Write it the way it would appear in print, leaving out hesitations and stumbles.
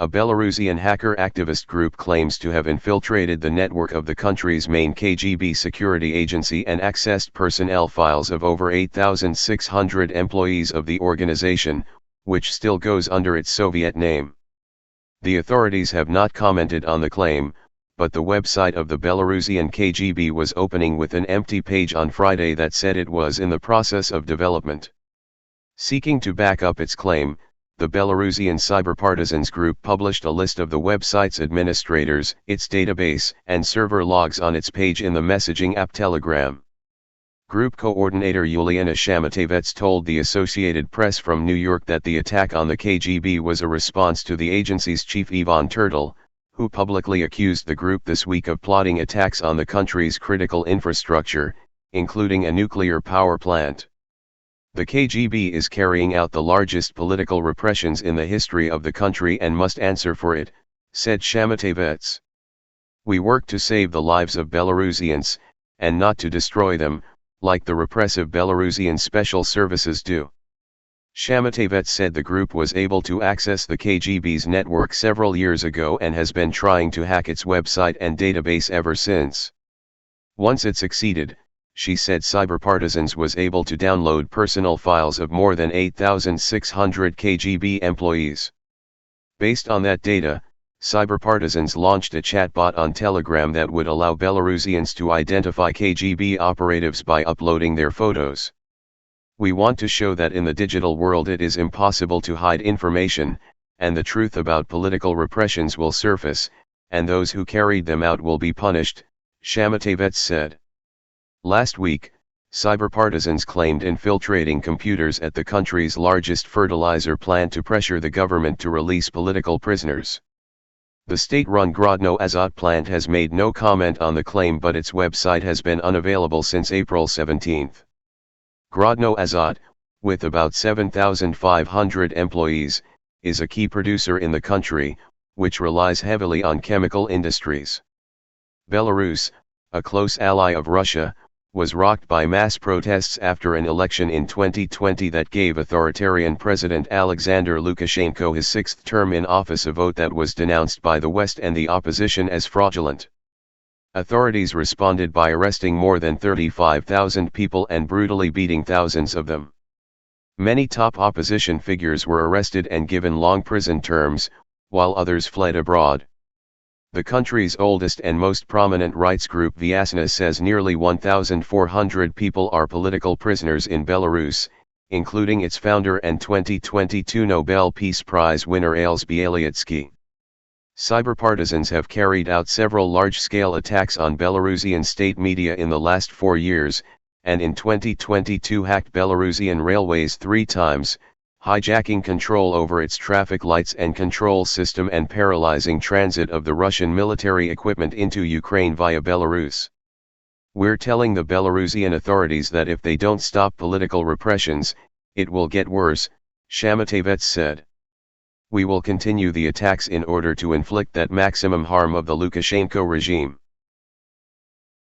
A Belarusian hacker activist group claims to have infiltrated the network of the country's main KGB security agency and accessed personnel files of over 8,600 employees of the organization, which still goes under its Soviet name. The authorities have not commented on the claim, but the website of the Belarusian KGB was opening with an empty page on Friday that said it was in the process of development. Seeking to back up its claim, the Belarusian cyberpartisans group published a list of the website's administrators, its database, and server logs on its page in the messaging app Telegram. Group coordinator Yuliana Shamatevets told the Associated Press from New York that the attack on the KGB was a response to the agency's chief Ivan Turtle, who publicly accused the group this week of plotting attacks on the country's critical infrastructure, including a nuclear power plant. The KGB is carrying out the largest political repressions in the history of the country and must answer for it, said Shamatevets. We work to save the lives of Belarusians, and not to destroy them, like the repressive Belarusian special services do. Shamatevets said the group was able to access the KGB's network several years ago and has been trying to hack its website and database ever since. Once it succeeded, she said cyberpartisans was able to download personal files of more than 8,600 KGB employees. Based on that data, cyberpartisans launched a chatbot on Telegram that would allow Belarusians to identify KGB operatives by uploading their photos. We want to show that in the digital world it is impossible to hide information, and the truth about political repressions will surface, and those who carried them out will be punished, Shamatevets said. Last week, cyberpartisans claimed infiltrating computers at the country's largest fertilizer plant to pressure the government to release political prisoners. The state-run Grodno Azot plant has made no comment on the claim, but its website has been unavailable since April 17. Grodno Azot, with about 7,500 employees, is a key producer in the country, which relies heavily on chemical industries. Belarus, a close ally of Russia, was rocked by mass protests after an election in 2020 that gave authoritarian President Alexander Lukashenko his sixth term in office, a vote that was denounced by the West and the opposition as fraudulent. Authorities responded by arresting more than 35,000 people and brutally beating thousands of them. Many top opposition figures were arrested and given long prison terms, while others fled abroad. The country's oldest and most prominent rights group Vyasna says nearly 1,400 people are political prisoners in Belarus, including its founder and 2022 Nobel Peace Prize winner Ales Bialyatsky. Cyberpartisans have carried out several large-scale attacks on Belarusian state media in the last 4 years, and in 2022 hacked Belarusian railways 3 times, hijacking control over its traffic lights and control system and paralyzing transit of the Russian military equipment into Ukraine via Belarus. We're telling the Belarusian authorities that if they don't stop political repressions, it will get worse, Shamatevets said. We will continue the attacks in order to inflict that maximum harm of the Lukashenko regime.